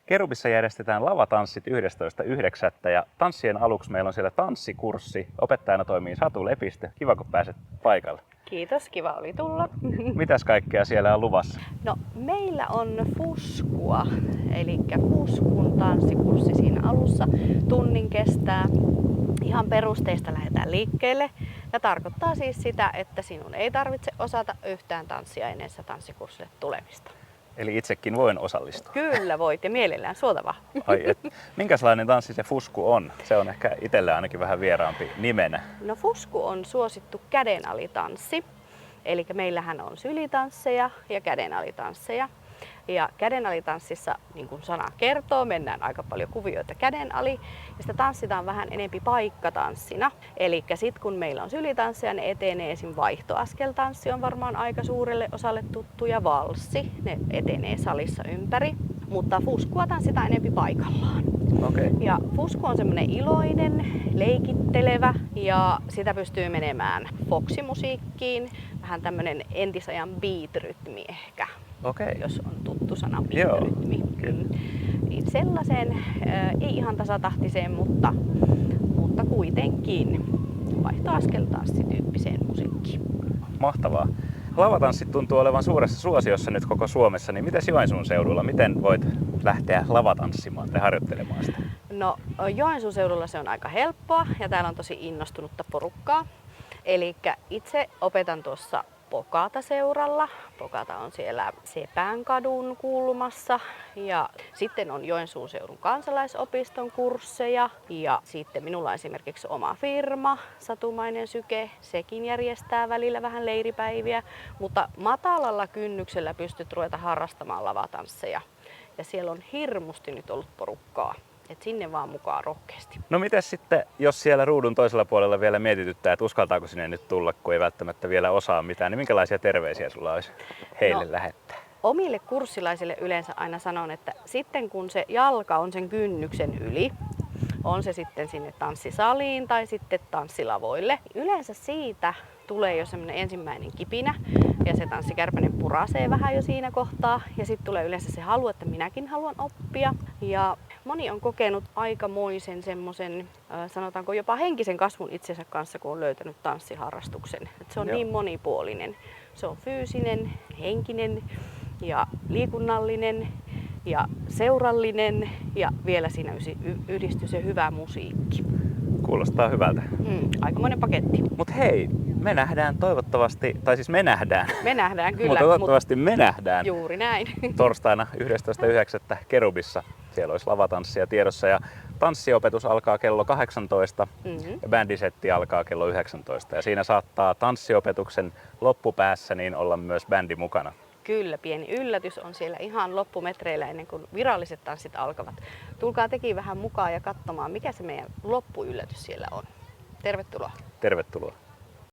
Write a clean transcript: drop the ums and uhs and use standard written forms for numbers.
Kerubissa järjestetään lavatanssit 11.9. ja tanssien aluksi meillä on siellä tanssikurssi. Opettajana toimii Satu Lepistö. Kiva, kun pääset paikalle. Kiitos, kiva oli tulla. Mitäs kaikkea siellä on luvassa? No, meillä on fuskua, eli fuskun tanssikurssi siinä alussa. Tunnin kestää. Ihan perusteista lähdetään liikkeelle ja tarkoittaa siis sitä, että sinun ei tarvitse osata yhtään tanssia ennen tanssikurssille tulemista. Eli itsekin voin osallistua. Kyllä voit ja mielellään suotava. Minkälainen tanssi se fusku on? Se on ehkä itselle ainakin vähän vieraampi nimenä. No, fusku on suosittu kädenalitanssi. Eli meillähän on sylitansseja ja kädenalitansseja. Ja kädenalitanssissa, niin kuin sana kertoo, mennään aika paljon kuvioita käden ali ja sitä tanssitaan vähän enempi paikkatanssina. Eli sitten kun meillä on sylitansseja, ne etenee esim. Vaihtoaskeltanssi on varmaan aika suurelle osalle tuttu ja valssi, ne etenee salissa ympäri. Mutta fuskua tanssitaan enempi paikallaan. Okay. Ja fusku on semmoinen iloinen, leikittelevä ja sitä pystyy menemään foksimusiikkiin, vähän tämmöinen entisajan beat-rytmi ehkä. Okay. Jos on tuttu sana beat-rytmi. Niin sellaiseen, ei ihan tasatahtiseen, mutta kuitenkin vaihtoaskeltanssityyppiseen musiikkiin. Mahtavaa. Lavatanssit tuntuu olevan suuressa suosiossa nyt koko Suomessa, niin miten Joensuun seudulla, miten voit lähteä lavatanssimaan tai harjoittelemaan sitä? No, Joensuun seudulla se on aika helppoa ja täällä on tosi innostunutta porukkaa. Eli itse opetan tuossa Pokata-seuralla. Pokata on siellä Sepänkadun kulmassa ja sitten on Joensuun seudun kansalaisopiston kursseja ja sitten minulla on esimerkiksi oma firma, Satumainen Syke, sekin järjestää välillä vähän leiripäiviä, mutta matalalla kynnyksellä pystyt ruveta harrastamaan lavatansseja ja siellä on hirmusti nyt ollut porukkaa. Et sinne vaan mukaan rohkeasti. No mites sitten, jos siellä ruudun toisella puolella vielä mietityttää, että uskaltaako sinne nyt tulla, kun ei välttämättä vielä osaa mitään, niin minkälaisia terveisiä sulla olisi heille lähettää? Omille kurssilaisille yleensä aina sanon, että sitten kun se jalka on sen kynnyksen yli, on se sitten sinne tanssisaliin tai sitten tanssilavoille, yleensä siitä tulee jo semmoinen ensimmäinen kipinä ja se tanssikärpänen purasee vähän jo siinä kohtaa ja sitten tulee yleensä se halu, että minäkin haluan oppia. Ja moni on kokenut aikamoisen semmoisen, sanotaanko jopa henkisen kasvun itsensä kanssa, kun on löytänyt tanssiharrastuksen. Et se on niin monipuolinen. Se on fyysinen, henkinen ja liikunnallinen ja seurallinen ja vielä siinä yhdistyy se hyvä musiikki. Kuulostaa hyvältä. Aikamoinen paketti. Mut hei, me nähdään toivottavasti, tai siis me nähdään. Me nähdään kyllä. Mutta toivottavasti me nähdään. Juuri näin. Torstaina 11.9. Kerubissa. Siellä olisi lavatanssia tiedossa ja tanssiopetus alkaa kello 18 ja bändisetti alkaa kello 19. Ja siinä saattaa tanssiopetuksen loppupäässä niin olla myös bändi mukana. Kyllä, pieni yllätys on siellä ihan loppumetreillä ennen kuin viralliset tanssit alkavat. Tulkaa tekin vähän mukaan ja katsomaan, mikä se meidän loppuyllätys siellä on. Tervetuloa. Tervetuloa.